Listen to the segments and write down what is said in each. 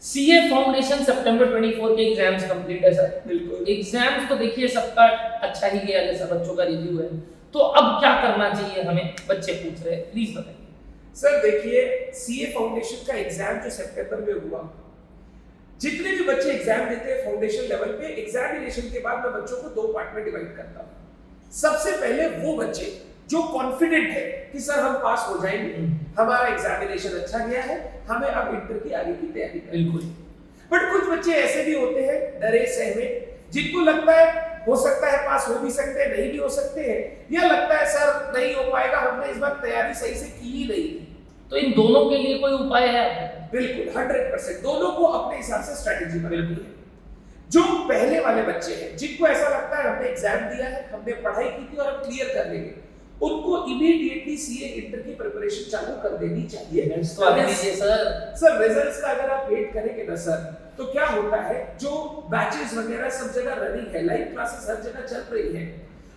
CA foundation सितंबर 24 के exams complete है sir. बिल्कुल। एग्जाम्स तो देखिए सबका अच्छा ही गया, जैसा बच्चों का रिव्यू है, तो अब क्या करना चाहिए हमें, बच्चे पूछ रहे हैं, प्लीज बताइए। सर देखिए, सीए फाउंडेशन का एग्जाम जो सितंबर में हुआ, जितने भी बच्चे एग्जाम देते हैं फाउंडेशन लेवल पे, एग्जामिनेशन के बाद मैं बच्चों को 2 पार्ट में डिवाइड करता हूँ। सबसे पहले वो बच्चे जो कॉन्फिडेंट है कि सर हम पास हो जाएंगे, हमारा एग्जामिनेशन अच्छा गया है, हमें अब इंटर की आगे की तैयारी करनी है। बिल्कुल। बट कुछ बच्चे ऐसे भी होते हैं डरे सहमे, जिनको लगता है हो सकता है पास हो भी सकते हैं, नहीं भी हो सकते हैं, या लगता है सर नहीं हो पाएगा, हमने इस बार तैयारी सही से की ही नहीं। तो इन दोनों के लिए कोई उपाय है? बिल्कुल 100% दोनों को अपने हिसाब से स्ट्रेटेजी बनानी है। जो पहले वाले बच्चे हैं, जिनको ऐसा लगता है हमने एग्जाम दिया है, हमने पढ़ाई की थी और हम क्लियर कर लेंगे, उनको इमीडिएटली सीए इंटर की प्रिपरेशन चालू कर देनी चाहिए। सर रिजल्ट्स का अगर आप वेट करेंगे ना सर, तो क्या होता है, जो बैचेस वगैरह सब जगह रनिंग है, लाइव क्लासेस हर जगह चल रही है,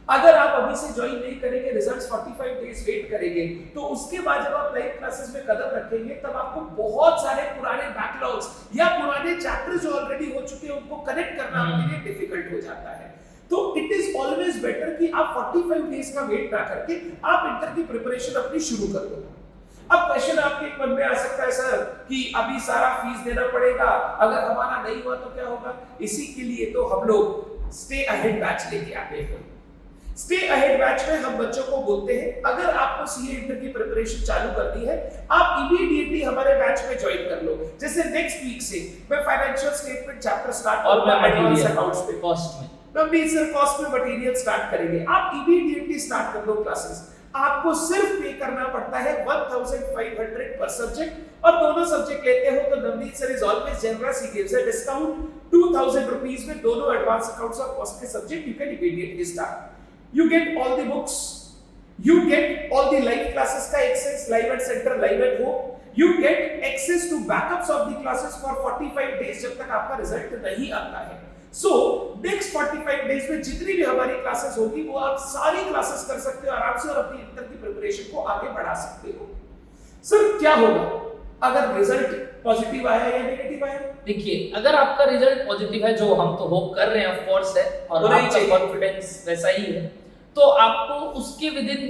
अगर आप अभी से ज्वाइन नहीं करेंगे, रिजल्ट्स 45 डेज वेट करेंगे, तो उसके बाद जब आप लाइव क्लासेस में कदम रखेंगे, तब आपको बहुत सारे पुराने बैकलॉग्स या पुराने चैप्टर्स जो ऑलरेडी हो चुके हैं उनको कनेक्ट करना आपके लिए डिफिकल्ट हो जाता है। तो इट इज ऑलवेज बेटर कि आप 45 डेज का वेट ना करके आप इंटर की प्रिपरेशन अपनी शुरू कर दो। अब क्वेश्चन आपके मन में आ सकता है सर कि अभी सारा फीस देना पड़ेगा, अगर हमारा नहीं हुआ तो क्या होगा? इसी के लिए तो हम लोग स्टे अहेड बैच लेके आते हैं। स्टे अहेड बैच में हम बच्चों को बोलते हैं, अगर आपको सीए इंटर की प्रिपरेशन चालू करनी है, आप इमीडिएटली हमारे बैच में ज्वाइन कर लो। जैसे नेक्स्ट वीक से मैं फाइनेंशियल स्टेटमेंट चैप्टर स्टार्ट और करूंगा, एडवांस अकाउंट्स पे कॉस्ट में कॉस्ट में मटेरियल स्टार्ट करेंगे। आप इमीडिएटली स्टार्ट कर दो क्लासेस। आपको सिर्फ पे करना पड़ता है 1500 पर सब्जेक्ट, और दोनों सब्जेक्ट लेते हो तो Navneet sir is always generous, he gives a discount 2000 rupees में दोनों एडवांस अकाउंट्स और कॉस्ट के subject you can immediately start. You get all the books, you get all the live classes का access, live at center, live at home, you get access to backups of the classes for 45 days जब तक आपका result नहीं आता है। So next 45 days में जितनी भी हमारी क्लासेस होगी, वो आप सारी क्लासेस कर सकते हो आराम से और अपनी इंटर की प्रिपरेशन को आगे बढ़ा सकते हो। सर क्या होगा अगर रिजल्ट पॉजिटिव आया या नेगेटिव आया? देखिए, अगर आपका रिजल्ट पॉजिटिव है, जो हम तो होप कर रहे हैं ऑफ कोर्स है, और आपका कॉन्फिडेंस वैसा ही है, तो आपको उसके with in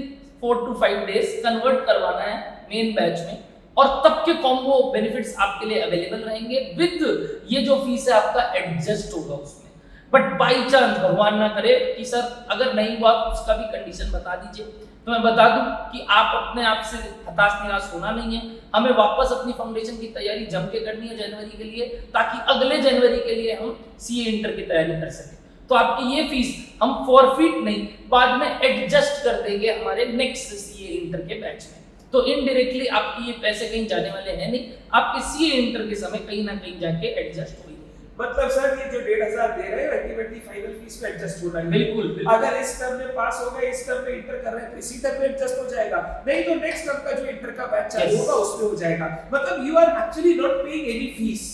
4 to 5 days convert करवाना है मेन बैच में, और तब के कॉम्बो बेनिफिट्स आपके लिए अवेलेबल रहेंगे विद ये जो फीस है आपका एडजस्ट होगा उसमें। बट बाय चांस भगवान ना करे कि सर अगर नहीं हुआ, उसका भी कंडीशन बता दीजिए, तो मैं बता दूं कि आप अपने आप से हताश निराश होना नहीं है। हमें वापस अपनी फाउंडेशन की तैयारी जम के करनी है जनवरी के लिए, ताकि अगले जनवरी के लिए हम सीए इंटर की तैयारी कर सकें। तो आपकी ये फीस हम फॉरफिट नहीं, बाद में एडजस्ट कर देंगे हमारे नेक्स्ट सीए इंटर के बैच में। तो इनडायरेक्टली आपकी ये पैसे कहीं जाने वाले हैं नहीं, आपके सीए इंटर के समय कहीं ना कहीं जाके एडजस्ट होंगे। मतलब सर ये जो 1500 दे रहे हो अल्टीमेटली फाइनल फीस में एडजस्ट होना है। बिल्कुल। अगर इस टर्म में पास हो गए, इस टर्म में इंटर कर रहे हैं, तो इसी टर्म में एडजस्ट हो जाएगा, नहीं तो नेक्स्ट टर्म का जो इंटर का बैच चालू होगा उसमें हो जाएगा। मतलब you are actually not paying any fees.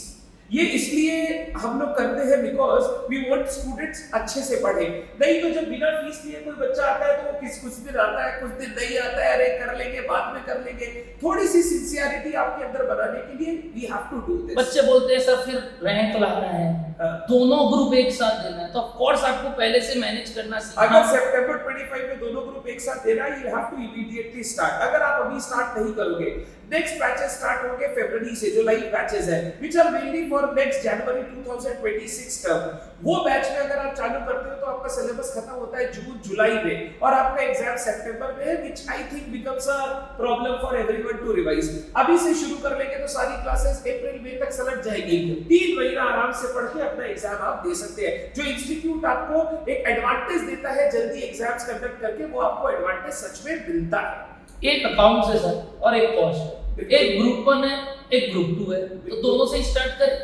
ये इसलिए हम लोग करते हैं बिकॉज वी वांट स्टूडेंट्स अच्छे से पढ़े। नहीं तो जब बिना फीस लिए कोई बच्चा आता है तो वो कुछ दिन आता है, कुछ दिन नहीं आता है, अरे कर लेंगे बाद में कर लेंगे। थोड़ी सी सिंसियरिटी आपके अंदर बनाने के लिए we have to do this. बच्चे बोलते हैं सर फिर रैंक लाना है, दोनों ग्रुप एक साथ देना है, तो ऑफ कोर्स आपको पहले से मैनेज करना सीखना। अगर सितंबर 25 में दोनों ग्रुप एक साथ देना है, you have to immediately start. अगर आप अभी स्टार्ट नहीं करोगे, नेक्स्ट बैचेस स्टार्ट होंगे फरवरी से, जो लाइव बैचेस है which are mainly for next January 2026 term. वो बैच में अगर आप चालू करते हो तो आपका सिलेबस खत्म होता है जून जुलाई में, और आपका एग्जाम सितंबर में है, which I think becomes a problem for everyone to revise. अभी से शुरू कर लेंगे तो सारी क्लासेस अप्रैल मई तक सलट जाएगी। 3 महीना आराम से पढ़ के अपना एग्जाम आप दे सकते हैं। जो इंस्टीट्यूट आपको एक एडवांटेज देता है जल्दी एग्जाम्स कंडक्ट करके, वो आपको एडवांटेज सच में मिलता है। एक अकाउंट से सर और एक कॉस्ट, एक ग्रुप 1 है एक ग्रुप 2 है, तो दोनों से स्टार्ट करें।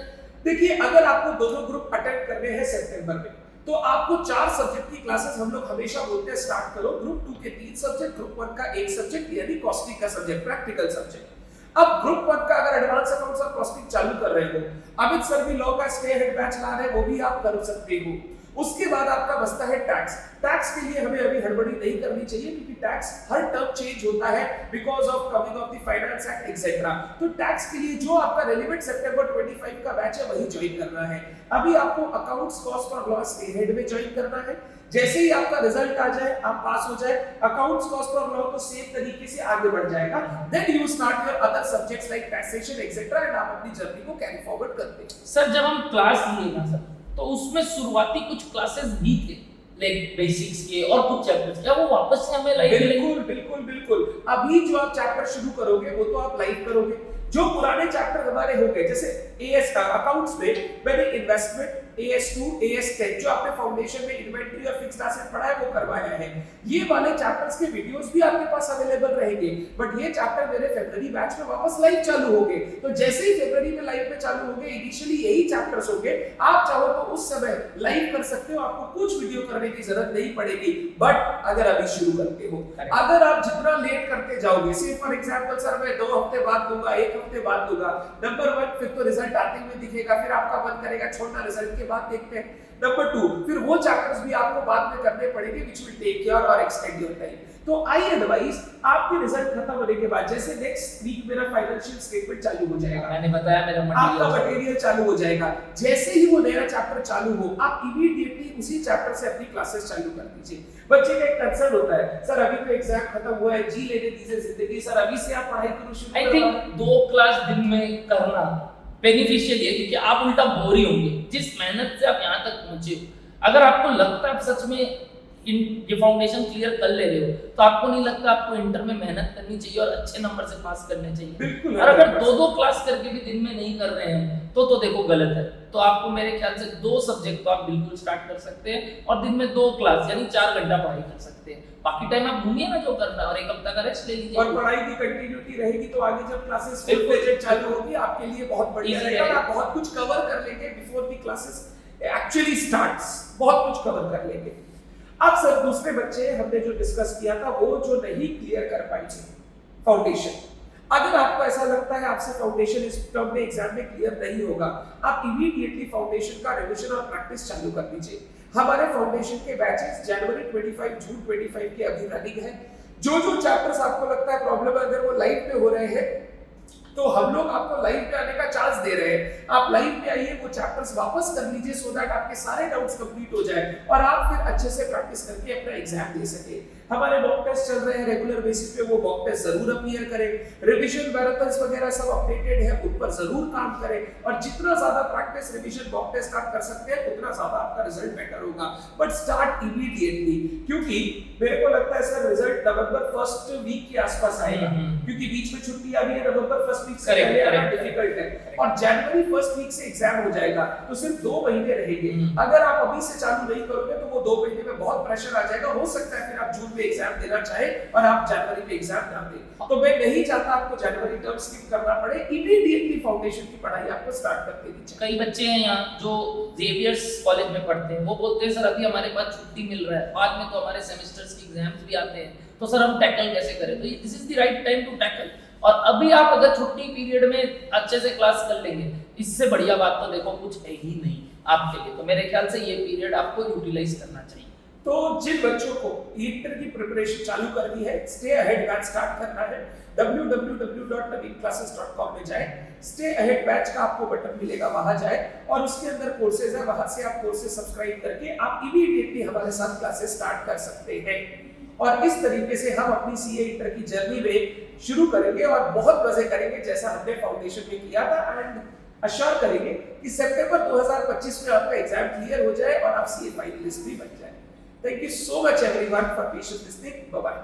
देखिए, अगर आपको दोनों ग्रुप अटेंड करने हैं सितंबर में, तो आपको 4 सब्जेक्ट की क्लासेस हम लोग हमेशा बोलते हैं स्टार्ट करो। ग्रुप 2 के 3 सब्जेक्ट, ग्रुप 1 का 1 सब्जेक्ट यानी कॉस्टिंग का सब्जेक्ट, प्रैक्टिकल सब्जेक्ट। अब ग्रुप 1 का अगर एडवांस अकाउंट्स और कॉस्टिंग चालू कर रहे हो, अमित सर भी लॉ का स्टे अहेड बैच ला रहे हैं, वो भी आप कर सकते हो। उसके बाद आपका बचता है टैक्स। टैक्स के लिए हमें अभी हड़बड़ी नहीं करनी चाहिए क्योंकि टैक्स हर टर्म चेंज होता है because of coming of the finance act etcetera. तो टैक्स के लिए जो आपका रेलेवेंट सितंबर 25 का बैच है वही ज्वाइन करना है। अभी आपको अकाउंट्स कॉस्ट और लॉस हेड में ज्वाइन करना है। जैसे ही आपका रिजल्ट आ जाए, आप पास हो जाए, अकाउंट्स कॉस्ट और लॉ तो सेम तरीके से आगे बढ़ जाएगा। Then you start your other subjects like taxation etcetera and आप अपनी जर्नी को कैरी फॉरवर्ड करते हैं। सर जब हम क्लास लिए ना सर, तो उसमें शुरुआती कुछ क्लासेस भी थे लाइक बेसिक्स के और कुछ चैप्टर्स, क्या वो वापस से हमें लाइव बिल्कुल बिल्कुल बिल्कुल। अभी जो आप चैप्टर शुरू करोगे वो तो आप लाइव करोगे। जो पुराने चैप्टर हमारे हो गए, जैसे एएस का अकाउंट्स में मैंने इन्वेस्टमेंट, AS2, AS10 जो आपने फाउंडेशन में इन्वेंटरी और फिक्स्ड एसेट पढ़ा है वो करवाया है। ये वाले चैप्टर्स के वीडियोस भी आपके पास अवेलेबल रहेंगे। बट ये चैप्टर मेरे फरवरी बैच में वापस लाइव चालू होंगे। तो जैसे ही फरवरी में लाइव में चालू होंगे, इनिशियली यही चैप्टर्स होंगे। आप चाहो तो उस समय लाइव कर सकते हो, आपको कुछ वीडियो करने की जरूरत नहीं पड़ेगी। बट अगर अभी शुरू करते हो, अगर आप जितना लेट करते जाओगे, से फॉर एग्जांपल सर मैं 2 हफ्ते बाद दूंगा, 1 हफ्ते बाद दूंगा, नंबर 1 फिर तो रिजल्ट आते हुए दिखेगा, फिर आपका मन करेगा छोड़ना, रिजल्ट के बाद देखते हैं। नंबर 2 फिर वो चैप्टर्स भी आपको बाद में करने पड़ेंगे व्हिच विल टेक योर और एक्सटेंड योर टाइम। तो आई एडवाइस आपके रिजल्ट खत्म होने के बाद, जैसे नेक्स्ट वीक मेरा फाइनेंशियल स्टेटमेंट चालू हो जाएगा, मैंने बताया मेरा आपका मटेरियल चालू हो जाएगा। जैसे ही वो नया चैप्टर चालू हो, आप इमीडिएटली उसी चैप्टर से अपनी क्लासेस चालू कर दीजिए। बच्चे का एक कंसर्न होता है, सर अभी तो एग्जाम खत्म हुआ है, जी लेने दीजिए जिंदगी, सर अभी से आप पढ़ाई शुरू। आई थिंक 2 क्लास दिन में करना बेनिफिशियल है, क्योंकि आप उल्टा बोर ही होंगे जिस मेहनत से आप यहाँ तक पहुंचे हो। अगर आपको लगता है आप सच में ये फाउंडेशन क्लियर कर ले रहे हो, तो आपको नहीं लगता आपको इंटर में मेहनत करनी चाहिए और अच्छे नंबर से पास करने चाहिए। बिल्कुल। और अगर 2-2 क्लास करके भी दिन में नहीं कर रहे हैं तो देखो गलत है। तो आपको मेरे ख्याल से 2 सब्जेक्ट तो आप बिल्कुल स्टार्ट कर सकते हैं और दिन में 2 क्लास यानी 4 घंटा पढ़ाई कर सकते हैं। बाकी टाइम आप घूमिए ना जो करना है, और 1 हफ्ता का रेस्ट ले लीजिए। और पढ़ाई की कंटिन्यूटी रहेगी तो आगे जब क्लासेस फुल फ्लेजेड चालू होगी आपके लिए बहुत बढ़िया रहेगा। आप बहुत कुछ कवर कर लेंगे before the classes actually starts, बहुत कुछ कवर कर लेंगे। अब सर दूसरे बच्चे हमने जो डिस्कस किया था वो जो नहीं क्लियर कर पाए थे फाउंडेशन, अगर आपको ऐसा लगता है आपसे फाउंडेशन इस टर्म में एग्जाम में क्लियर नहीं होगा, आप इमीडिएटली फाउंडेशन का रिवीजन और प्रैक्टिस चालू कर दीजिए। हमारे फाउंडेशन के बैचेस जनवरी 25, जून 25 के अभी रनिंग है। जो चैप्टर्स आपको लगता है प्रॉब्लम है, अगर वो लाइव में हो रहे हैं तो हम लोग आपको लाइव में आने का चांस दे रहे हैं। आप लाइव में आइए, वो चैप्टर्स वापस कर लीजिए सो दैट आपके सारे डाउट्स कंप्लीट हो जाए और आप फिर अच्छे से प्रैक्टिस करके अपना एग्जाम दे सके। हमारे मॉक टेस्ट चल रहे हैं रेगुलर बेसिस पे, वो मॉक टेस्ट जरूर अपीयर करें। रिवीजन मैराथन्स वगैरह सब अपडेटेड है, उन पर जरूर काम करें और जितना ज्यादा प्रैक्टिस रिवीजन मॉक टेस्ट आप कर सकते हैं उतना ज्यादा आपका रिजल्ट बेटर होगा। बट स्टार्ट इमीडिएटली, क्योंकि मेरे को लगता है सर रिजल्ट नवंबर 1st वीक के आसपास आएगा, क्योंकि बीच में छुट्टी आ रही है। नवंबर 1st वीक से पहले आना डिफिकल्ट है और जनवरी 1st वीक से एग्जाम हो जाएगा, तो सिर्फ 2 महीने रहेंगे। अगर आप अभी से चालू नहीं करोगे तो वो 2 महीने में बहुत प्रेशर आ जाएगा। हो सकता है फिर आप जून में एग्जाम देना चाहे और आप जनवरी में एग्जाम ना दें। तो मैं नहीं चाहता आपको जनवरी टर्म स्किप करना पड़े, इमीडिएटली फाउंडेशन की पढ़ाई आपको स्टार्ट कर देनी चाहिए। कई बच्चे हैं यहाँ जो जेवियर्स कॉलेज में पढ़ते हैं, वो बोलते हैं सर अभी हमारे पास छुट्टी मिल रहा है, बाद में तो हमारे सेमेस्टर्स की एग्जाम्स भी आते हैं, तो सर हम टैकल कैसे करें? तो this is the right time to tackle. और अभी आप अगर छुट्टी पीरियड में अच्छे से क्लास कर लेंगे, इससे बढ़िया बात तो देखो कुछ है ही नहीं आपके लिए। तो मेरे ख्याल से ये पीरियड आपको यूटिलाइज करना चाहिए। तो जिन बच्चों को इंटर की प्रिपरेशन चालू करनी है, स्टे अहेड बैच स्टार्ट करना है, www.navenclasses.com में जाएं, स्टे अहेड बैच का आपको बटन मिलेगा, वहां जाएं और उसके अंदर कोर्सेज है, वहां से आप कोर्सेज सब्सक्राइब करके आप इमीडिएटली हमारे साथ क्लासेस स्टार्ट कर सकते हैं। और इस तरीके से हम अपनी सीए इंटर की जर्नी में शुरू करेंगे और बहुत मजे करेंगे जैसा हमने फाउंडेशन में किया था। एंड अश्योर करेंगे कि सितंबर 2025 में आपका एग्जाम क्लियर हो जाए और आप सीए फाइनलिस्ट भी बन जाए। Thank you so much everyone for patiently listening. Bye bye.